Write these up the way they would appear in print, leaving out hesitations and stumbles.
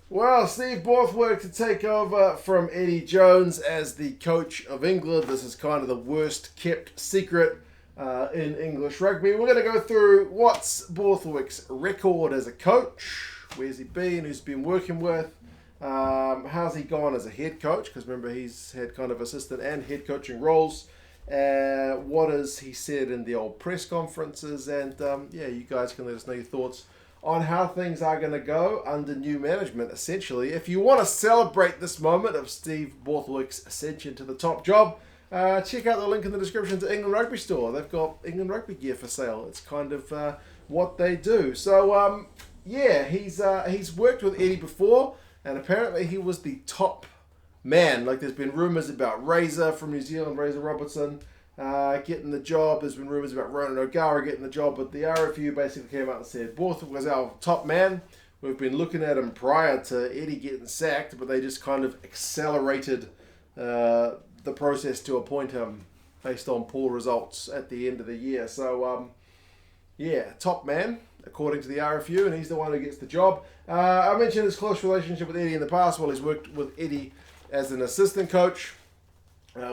Well, Steve Borthwick to take over from Eddie Jones as the coach of England. This is kind of the worst kept secret in English rugby. We're going to go through what's Borthwick's record as a coach, where's he been, who's been working with, how's he gone as a head coach, because remember he's had kind of assistant and head coaching roles. What has he said in the old press conferences, and you guys can let us know your thoughts on how things are going to go under new management, essentially. If you want to celebrate this moment of Steve Borthwick's ascension to the top job, check out the link in the description to England Rugby Store. They've got England Rugby gear for sale. It's kind of what they do. So, he's worked with Eddie before, and apparently he was the top man. Like, there's been rumours about Razor from New Zealand, Razor Robertson, getting the job. There's been rumours about Ronan O'Gara getting the job, but the RFU basically came out and said Borthwick was our top man. We've been looking at him prior to Eddie getting sacked, but they just kind of accelerated the process to appoint him based on poor results at the end of the year. So, top man, according to the RFU, and he's the one who gets the job. I mentioned his close relationship with Eddie in the past. Well, he's worked with Eddie as an assistant coach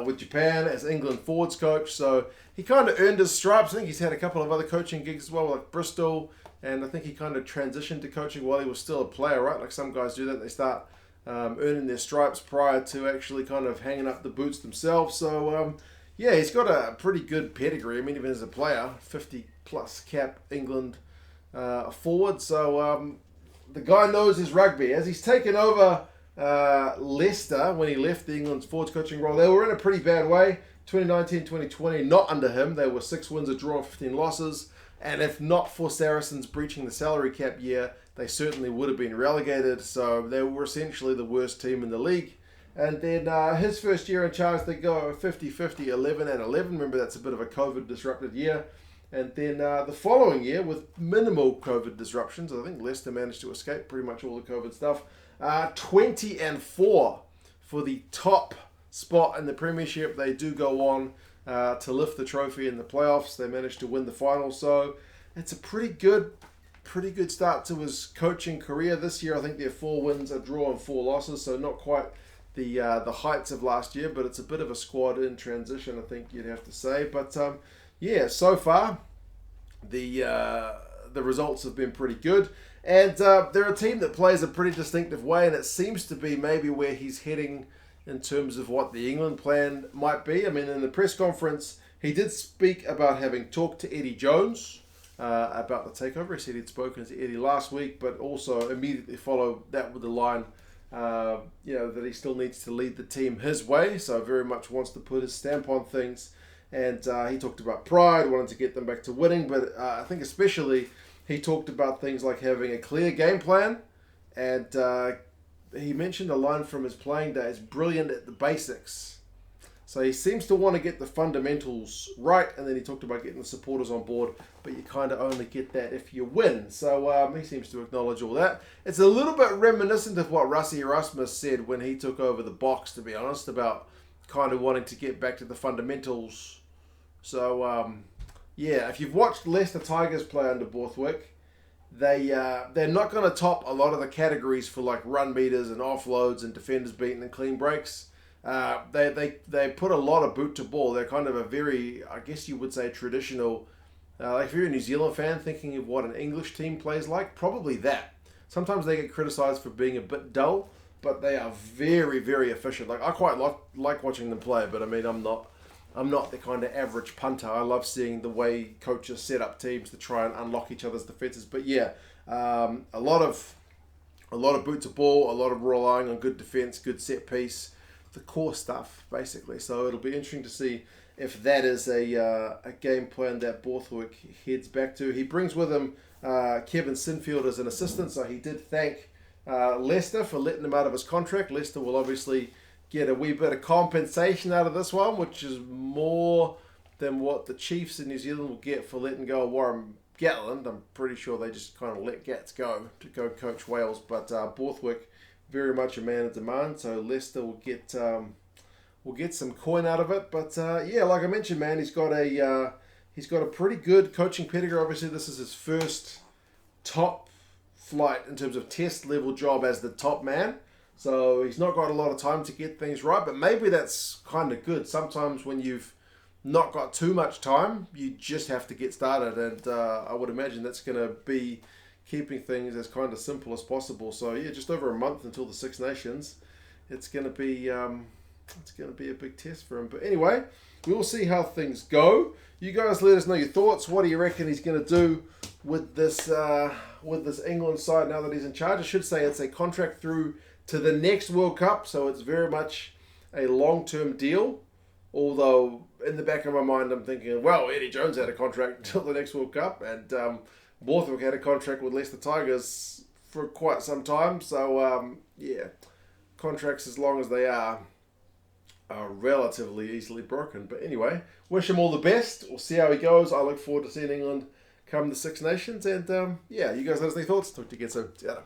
with Japan, as England forwards coach, so he kind of earned his stripes. I think he's had a couple of other coaching gigs as well, like Bristol, and I think he kind of transitioned to coaching while he was still a player, right? Like some guys do that, they start earning their stripes prior to actually kind of hanging up the boots themselves. So, he's got a pretty good pedigree. I mean, even as a player, 50 plus cap England forward, so the guy knows his rugby. As he's taken over Leicester, when he left the England's forwards coaching role, they were in a pretty bad way. 2019-2020, not under him. They were 6 wins, a draw, 15 losses. And if not for Saracens breaching the salary cap year, they certainly would have been relegated. So they were essentially the worst team in the league. And then his first year in charge, they go 50-50, 11-11. Remember, that's a bit of a COVID-disrupted year. And then the following year, with minimal COVID disruptions, I think Leicester managed to escape pretty much all the COVID stuff. 20-4 for the top spot in the Premiership. They do go on to lift the trophy in the playoffs. They managed to win the final. So it's a pretty good start to his coaching career this year. I think they're 4 wins, a draw, and 4 losses. So not quite the heights of last year, but it's a bit of a squad in transition, I think you'd have to say. But so far the results have been pretty good. And they're a team that plays a pretty distinctive way, and it seems to be maybe where he's heading in terms of what the England plan might be. I mean, in the press conference, he did speak about having talked to Eddie Jones about the takeover. He said he'd spoken to Eddie last week, but also immediately followed that with the line, that he still needs to lead the team his way, so very much wants to put his stamp on things. And he talked about pride, wanting to get them back to winning, but I think especially he talked about things like having a clear game plan, and he mentioned a line from his playing days, brilliant at the basics. So he seems to want to get the fundamentals right, and then he talked about getting the supporters on board, but you kind of only get that if you win. So he seems to acknowledge all that. It's a little bit reminiscent of what Rassie Erasmus said when he took over the Box, to be honest, about kind of wanting to get back to the fundamentals. So, if you've watched Leicester Tigers play under Borthwick, they're not going to top a lot of the categories for like run meters and offloads and defenders beaten and clean breaks. They put a lot of boot to ball. They're kind of a very, I guess you would say, traditional. Like if you're a New Zealand fan thinking of what an English team plays like, probably that. Sometimes they get criticised for being a bit dull, but they are very, very efficient. Like I quite like watching them play, but I mean I'm not the kind of average punter. I love seeing the way coaches set up teams to try and unlock each other's defenses. But a lot of boot to ball, a lot of relying on good defense, good set piece, the core stuff basically. So it'll be interesting to see if that is a game plan that Borthwick heads back to. He brings with him Kevin Sinfield as an assistant, so he did thank Leicester for letting him out of his contract. Leicester will obviously get a wee bit of compensation out of this one, which is more than what the Chiefs in New Zealand will get for letting go of Warren Gatland. I'm pretty sure they just kind of let Gats go to go coach Wales, but Borthwick very much a man of demand, so Leicester will get some coin out of it. But like I mentioned, man, he's got a pretty good coaching pedigree. Obviously, this is his first top flight in terms of test level job as the top man. So he's not got a lot of time to get things right, but maybe that's kind of good. Sometimes when you've not got too much time, you just have to get started, and I would imagine that's going to be keeping things as kind of simple as possible. So yeah, just over a month until the Six Nations. It's going to be a big test for him. But anyway, we'll see how things go. You guys let us know your thoughts. What do you reckon he's going to do with this England side now that he's in charge? I should say it's a contract through to the next World Cup, so it's very much a long-term deal. Although in the back of my mind, I'm thinking, well, Eddie Jones had a contract until the next World Cup, and Borthwick had a contract with Leicester Tigers for quite some time. So yeah, contracts as long as they are relatively easily broken. But anyway, wish him all the best. We'll see how he goes. I look forward to seeing England come the Six Nations, and yeah, you guys let us know your thoughts. Talk to you again soon. See you later.